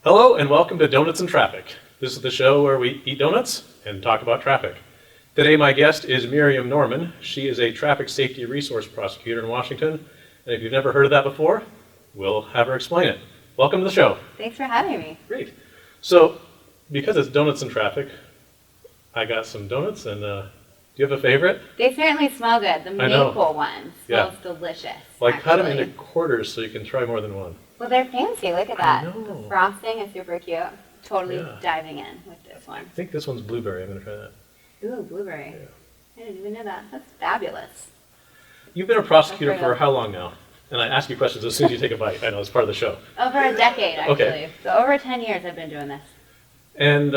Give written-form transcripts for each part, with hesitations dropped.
Hello and welcome to Donuts and Traffic. This is the show where we eat donuts and talk about traffic. Today my guest is Miriam Norman. She is a traffic safety resource prosecutor in Washington. And if you've never heard of that before, we'll have her explain it. Welcome to the show. Thanks for having me. Great. So, because it's donuts and traffic, I got some donuts and do you have a favorite? They certainly smell good. The maple one smells delicious. Well, I cut them into quarters so you can try more than one. Well, they're fancy. Look at that. I know. The frosting is super cute. Totally diving in with this one. I think this one's blueberry. I'm going to try that. Ooh, blueberry. Yeah. I didn't even know that. That's fabulous. You've been a prosecutor for how long now? And I ask you questions as soon as you take a bite. I know, it's part of the show. Over a decade, actually. Okay. So over 10 years I've been doing this. And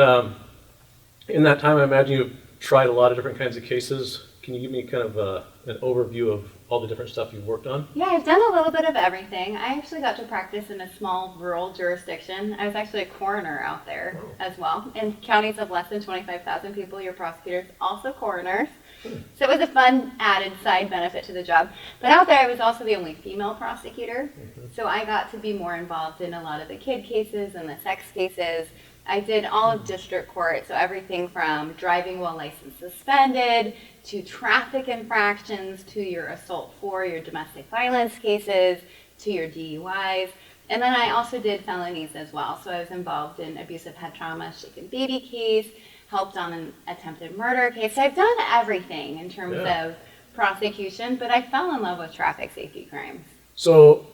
in that time, I imagine you've tried a lot of different kinds of cases. Can you give me kind of an overview of all the different stuff you've worked on? Yeah, I've done a little bit of everything. I actually got to practice in a small rural jurisdiction. I was actually a coroner out there as well. In counties of less than 25,000 people, your prosecutors also coroners. So it was a fun added side benefit to the job. But out there, I was also the only female prosecutor. So I got to be more involved in a lot of the kid cases and the sex cases. I did all of district court, so everything from driving while license suspended, to traffic infractions, to your assault for your domestic violence cases, to your DUIs. And then I also did felonies as well. So I was involved in abusive head trauma, shaken baby case, helped on an attempted murder case. So I've done everything in terms of prosecution, but I fell in love with traffic safety crimes. So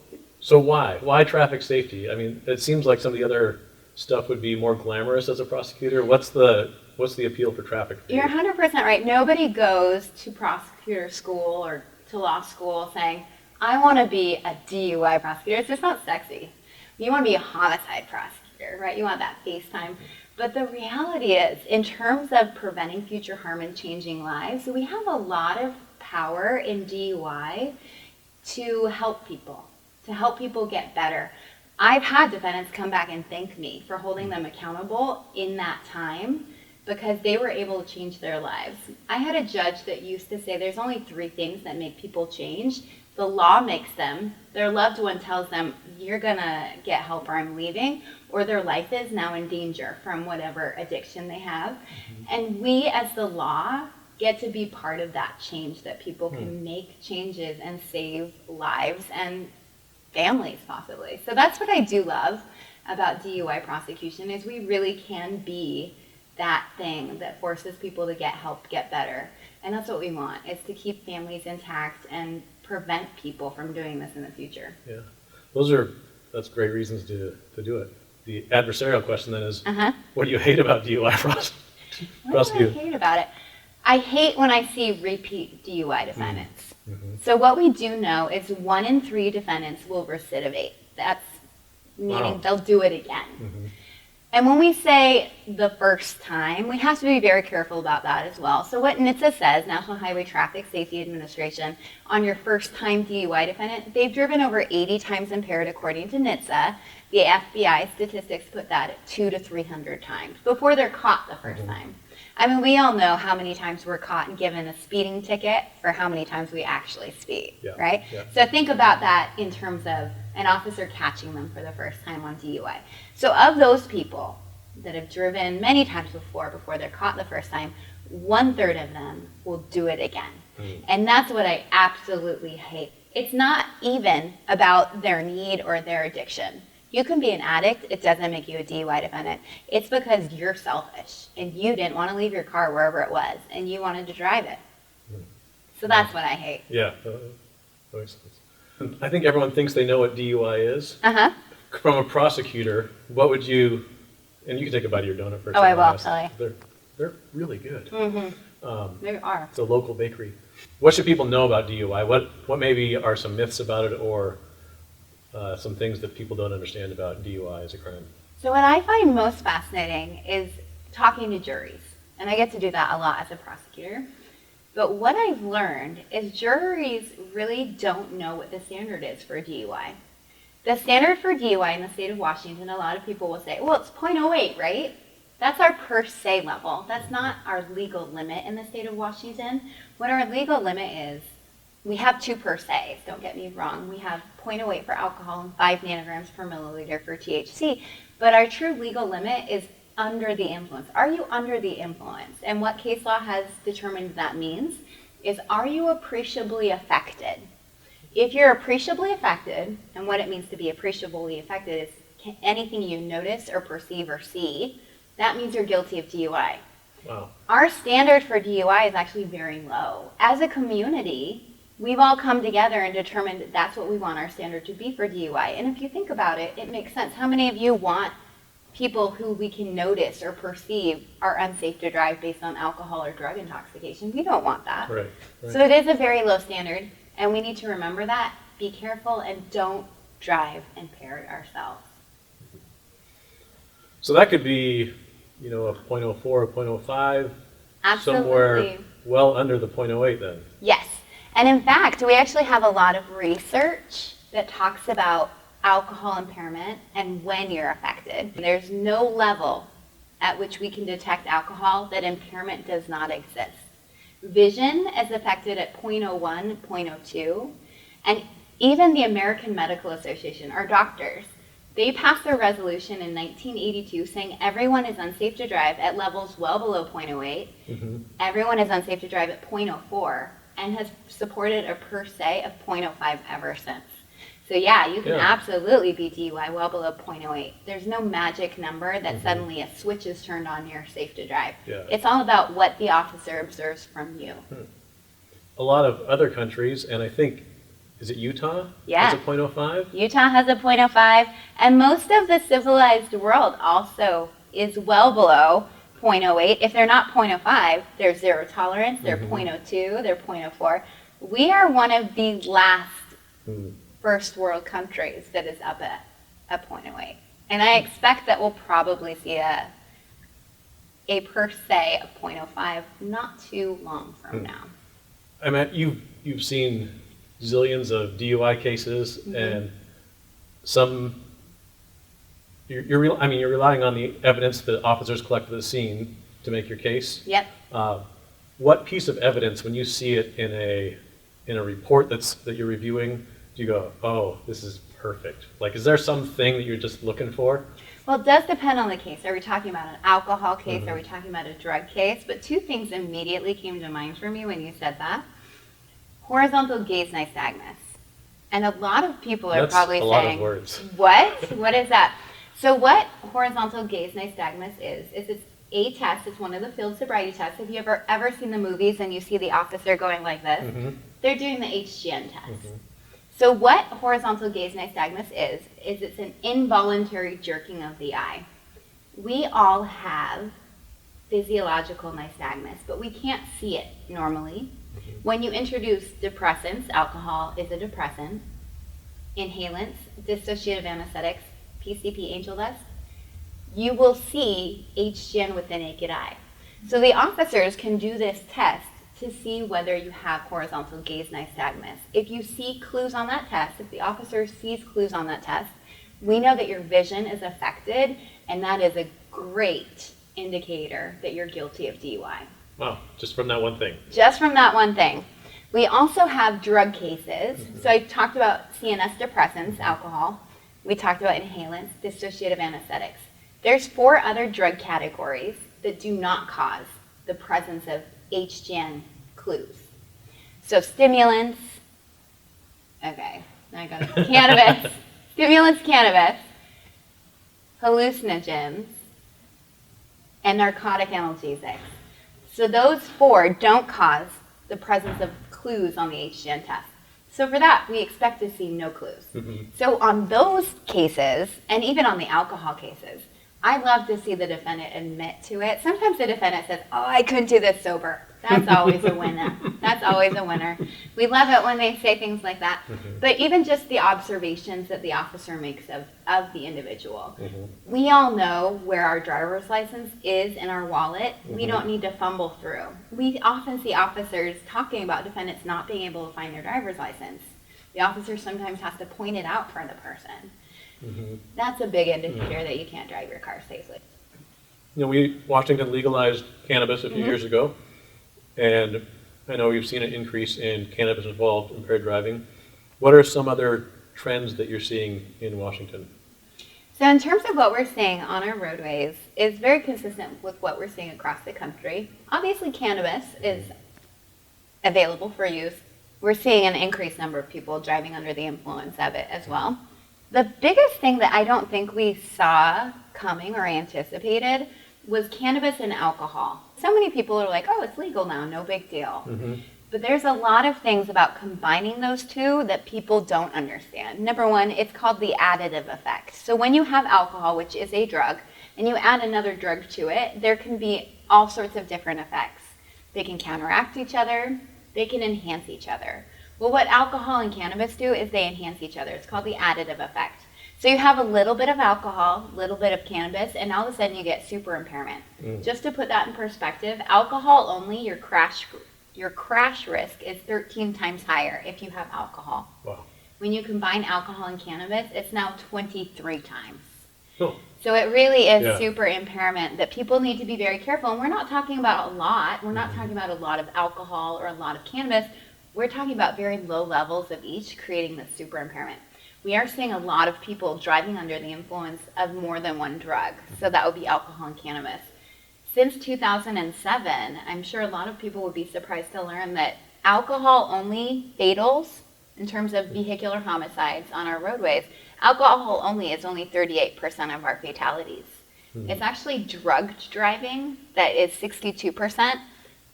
why? Why traffic safety? I mean, it seems like some of the other stuff would be more glamorous as a prosecutor. What's the appeal for traffic? You're 100% right. Nobody goes to prosecutor school or to law school saying, I want to be a DUI prosecutor. It's just not sexy. You want to be a homicide prosecutor, right? You want that face time. But the reality is, in terms of preventing future harm and changing lives, we have a lot of power in DUI to help people get better. I've had defendants come back and thank me for holding them accountable in that time because they were able to change their lives. I had a judge that used to say there's only 3 things that make people change. The law makes them, their loved one tells them, you're gonna get help or I'm leaving, or their life is now in danger from whatever addiction they have. And we as the law get to be part of that change, that people can make changes and save lives and families possibly. So that's what I do love about DUI prosecution is we really can be that thing that forces people to get help, get better. And that's what we want, is to keep families intact and prevent people from doing this in the future. Yeah, that's great reasons to do it. The adversarial question then is, what do you hate about DUI prosecuting? What do I hate about it? I hate when I see repeat DUI defendants. So what we do know is 1 in 3 defendants will recidivate. That's meaning they'll do it again. And when we say the first time, we have to be very careful about that as well. So what NHTSA says, National Highway Traffic Safety Administration, on your first time DUI defendant, they've driven over 80 times impaired according to NHTSA. The FBI statistics put that at 200 to 300 times before they're caught the first time. I mean, we all know how many times we're caught and given a speeding ticket for how many times we actually speed, right? So think about that in terms of an officer catching them for the first time on DUI. So of those people that have driven many times before they're caught the first time, 1/3 of them will do it again. And that's what I absolutely hate. It's not even about their need or their addiction. You can be an addict, it doesn't make you a DUI defendant. It's because you're selfish and you didn't want to leave your car wherever it was and you wanted to drive it. So that's what I hate. Yeah, that makes sense. I think everyone thinks they know what DUI is. From a prosecutor, what would you, and you can take a bite of your donut first. Oh, I will, tell you. They're really good. They are. It's a local bakery. What should people know about DUI? What maybe are some myths about it or some things that people don't understand about DUI as a crime? So what I find most fascinating is talking to juries. And I get to do that a lot as a prosecutor. But what I've learned is juries really don't know what the standard is for DUI. The standard for DUI in the state of Washington, a lot of people will say, well, it's .08, right? That's our per se level. That's not our legal limit in the state of Washington. What our legal limit is, we have 2 per se, don't get me wrong. We have .08 for alcohol and 5 nanograms per milliliter for THC. But our true legal limit is under the influence. Are you under the influence? And what case law has determined that means is, are you appreciably affected? If you're appreciably affected, and what it means to be appreciably affected is anything you notice or perceive or see, that means you're guilty of DUI. Wow. Our standard for DUI is actually very low. As a community, we've all come together and determined that that's what we want our standard to be for DUI. And if you think about it, it makes sense. How many of you want people who we can notice or perceive are unsafe to drive based on alcohol or drug intoxication? We don't want that. Right. So it is a very low standard, and we need to remember that. Be careful and don't drive impaired ourselves. So that could be, a 0.04 or 0.05, Absolutely. somewhere well under the 0.08 then. Yes. And in fact, we actually have a lot of research that talks about alcohol impairment and when you're affected. There's no level at which we can detect alcohol that impairment does not exist. Vision is affected at 0.01, 0.02, and even the American Medical Association, our doctors, they passed a resolution in 1982 saying everyone is unsafe to drive at levels well below 0.08. Mm-hmm. Everyone is unsafe to drive at 0.04 and has supported a per se of 0.05 ever since. So yeah, you can absolutely be DUI well below 0.08. There's no magic number that suddenly a switch is turned on, you're safe to drive. Yeah. It's all about what the officer observes from you. A lot of other countries, and I think, is it Utah? Yeah. Is it 0.05? Utah has a 0.05, and most of the civilized world also is well below 0.08. If they're not 0.05, they're zero tolerance, they're 0.02, they're 0.04. We are one of the last first world countries that is up at a 0.08. And I expect that we'll probably see a per se of 0.05 not too long from now. I mean, you've seen zillions of DUI cases, and some you're relying on the evidence that officers collect at the scene to make your case. Yep. What piece of evidence, when you see it in a report that you're reviewing, do you go, oh, this is perfect? Like, is there something that you're just looking for? Well, it does depend on the case. Are we talking about an alcohol case? Are we talking about a drug case? But two things immediately came to mind for me when you said that. Horizontal gaze nystagmus. And a lot of people are probably saying, lot of words. What? What is that? So what horizontal gaze nystagmus is it's a test. It's one of the field sobriety tests. Have you ever seen the movies and you see the officer going like this? They're doing the HGN test. So what horizontal gaze nystagmus is it's an involuntary jerking of the eye. We all have physiological nystagmus, but we can't see it normally. When you introduce depressants, alcohol is a depressant, inhalants, dissociative anesthetics, PCP, angel dust, you will see HGN with the naked eye. So the officers can do this test to see whether you have horizontal gaze nystagmus. If you see clues on that test, if the officer sees clues on that test, we know that your vision is affected, and that is a great indicator that you're guilty of DUI. Wow, just from that one thing. Just from that one thing. We also have drug cases. So I talked about CNS depressants, alcohol. We talked about inhalants, dissociative anesthetics. There's 4 other drug categories that do not cause the presence of HGN clues. So stimulants, okay, I got it. Cannabis, stimulants, cannabis, hallucinogens, and narcotic analgesics. So those 4 don't cause the presence of clues on the HGN test. So for that, we expect to see no clues. So on those cases, and even on the alcohol cases, I love to see the defendant admit to it. Sometimes the defendant says, oh, I couldn't do this sober. That's always a winner. That's always a winner. We love it when they say things like that. But even just the observations that the officer makes of the individual. We all know where our driver's license is in our wallet. We don't need to fumble through. We often see officers talking about defendants not being able to find their driver's license. The officer sometimes has to point it out for the person. That's a big indicator that you can't drive your car safely. Washington legalized cannabis a few years ago, and I know we've seen an increase in cannabis-involved impaired driving. What are some other trends that you're seeing in Washington? So in terms of what we're seeing on our roadways is very consistent with what we're seeing across the country. Obviously, cannabis is available for use. We're seeing an increased number of people driving under the influence of it as well. The biggest thing that I don't think we saw coming or anticipated was cannabis and alcohol. So many people are like, oh, it's legal now, no big deal. But there's a lot of things about combining those two that people don't understand. Number one, it's called the additive effect. So when you have alcohol, which is a drug, and you add another drug to it, there can be all sorts of different effects. They can counteract each other, they can enhance each other. Well, what alcohol and cannabis do is they enhance each other. It's called the additive effect. So you have a little bit of alcohol, a little bit of cannabis, and all of a sudden you get super impairment. Just to put that in perspective, alcohol only, your crash risk is 13 times higher if you have alcohol. Wow. When you combine alcohol and cannabis, it's now 23 times. Oh. So it really is super impairment that people need to be very careful. And we're not talking about a lot. We're not talking about a lot of alcohol or a lot of cannabis. We're talking about very low levels of each creating this super impairment. We are seeing a lot of people driving under the influence of more than one drug. So that would be alcohol and cannabis. Since 2007, I'm sure a lot of people would be surprised to learn that alcohol-only fatals, in terms of vehicular homicides on our roadways, alcohol only is only 38% of our fatalities. It's actually drugged driving that is 62%,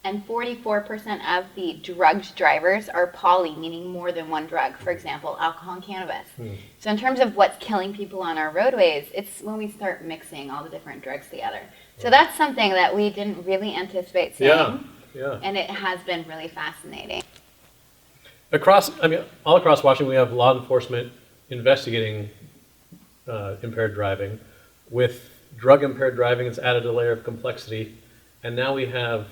and 44% of the drugged drivers are poly, meaning more than one drug, for example, alcohol and cannabis. So in terms of what's killing people on our roadways, it's when we start mixing all the different drugs together. So that's something that we didn't really anticipate seeing, and it has been really fascinating. All across Washington, we have law enforcement investigating impaired driving. With drug impaired driving, it's added a layer of complexity, and now we have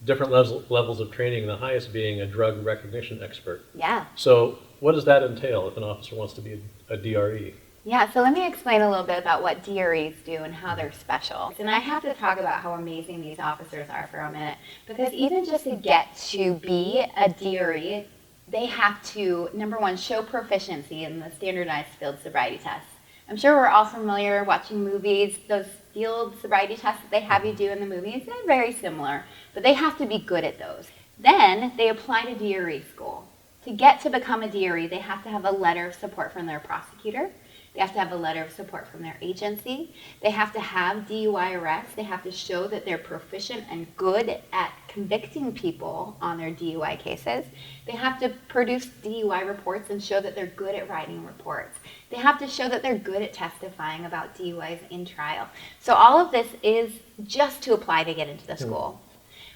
different levels of training, the highest being a drug recognition expert. Yeah. So what does that entail if an officer wants to be a DRE? Yeah, so let me explain a little bit about what DREs do and how they're special. And I have to talk about how amazing these officers are for a minute, because even just to get to be a DRE, they have to, number one, show proficiency in the standardized field sobriety tests. I'm sure we're all familiar watching movies, those field sobriety tests that they have you do in the movies, they're very similar, but they have to be good at those. Then they apply to DRE school. To get to become a DRE, they have to have a letter of support from their prosecutor. They have to have a letter of support from their agency. They have to have DUI arrests. They have to show that they're proficient and good at convicting people on their DUI cases. They have to produce DUI reports and show that they're good at writing reports. They have to show that they're good at testifying about DUIs in trial. So all of this is just to apply to get into the school.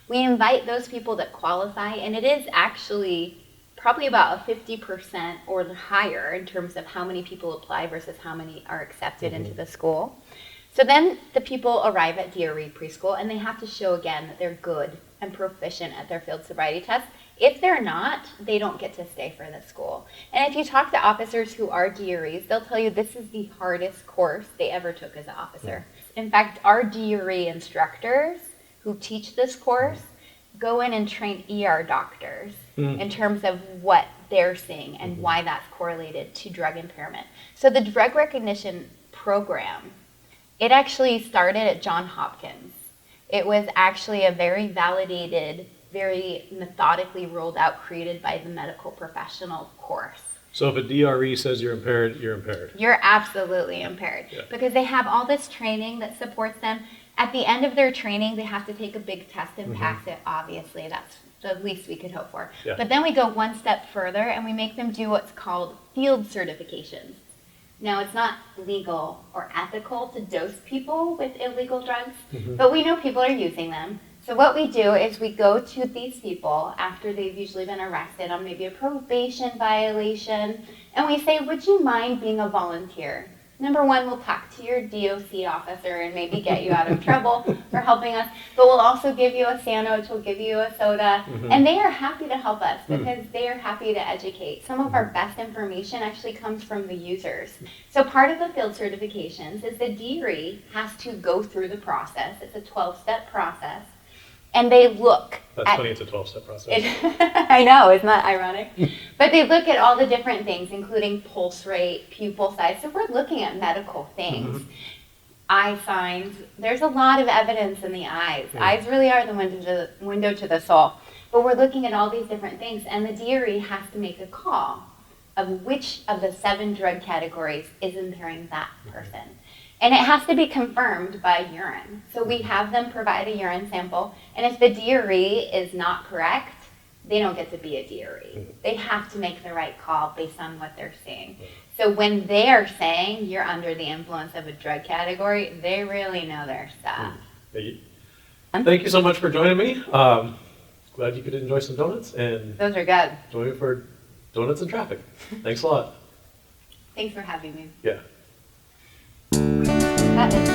We invite those people that qualify, and it is actually probably about a 50% or higher in terms of how many people apply versus how many are accepted into the school. So then the people arrive at DRE preschool, and they have to show again that they're good and proficient at their field sobriety test. If they're not, they don't get to stay for the school. And if you talk to officers who are DREs, they'll tell you this is the hardest course they ever took as an officer. In fact, our DRE instructors who teach this course go in and train ER doctors in terms of what they're seeing and why that's correlated to drug impairment. So the drug recognition program, it actually started at Johns Hopkins. It was actually a very validated, very methodically rolled out, created by the medical professional course. So if a DRE says you're impaired, you're impaired. You're absolutely impaired, because they have all this training that supports them. At the end of their training, they have to take a big test and pass it, obviously. That's the least we could hope for. Yeah. But then we go one step further, and we make them do what's called field certifications. Now, it's not legal or ethical to dose people with illegal drugs, but we know people are using them. So what we do is we go to these people after they've usually been arrested on maybe a probation violation, and we say, would you mind being a volunteer? Number one, we'll talk to your DOC officer and maybe get you out of trouble for helping us, but we'll also give you a sandwich, we'll give you a soda, and they are happy to help us because they are happy to educate. Some of our best information actually comes from the users. So part of the field certifications is the DRE has to go through the process. It's a 12-step process, And they look That's funny, it's a 12-step process. I know, isn't that ironic? But they look at all the different things, including pulse rate, pupil size. So we're looking at medical things. Eye signs. There's a lot of evidence in the eyes. Eyes really are the window to the soul. But we're looking at all these different things, and the DRE has to make a call of which of the 7 drug categories is impairing that person. And it has to be confirmed by urine. So we have them provide a urine sample, and if the DRE is not correct, they don't get to be a DRE. They have to make the right call based on what they're seeing. So when they are saying you're under the influence of a drug category, they really know their stuff. Thank you so much for joining me. Glad you could enjoy some donuts, and Those are good. join me for donuts and traffic. Thanks a lot. Thanks for having me. Yeah. That is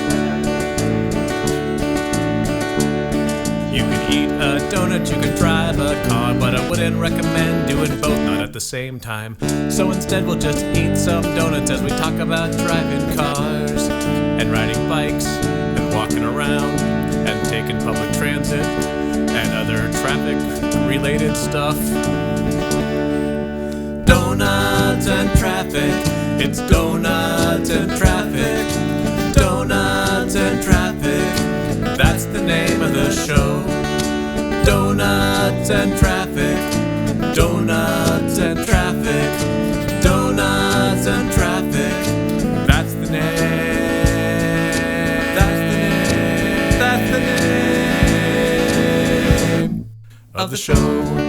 You can eat a donut, you can drive a car, but I wouldn't recommend doing both, not at the same time. So instead we'll just eat some donuts as we talk about driving cars and riding bikes and walking around and taking public transit and other traffic-related stuff. Donuts and traffic, it's donuts and traffic. Donuts and traffic, that's the name of the show. Donuts and traffic, donuts and traffic, donuts and traffic, that's the name, that's the name of the show.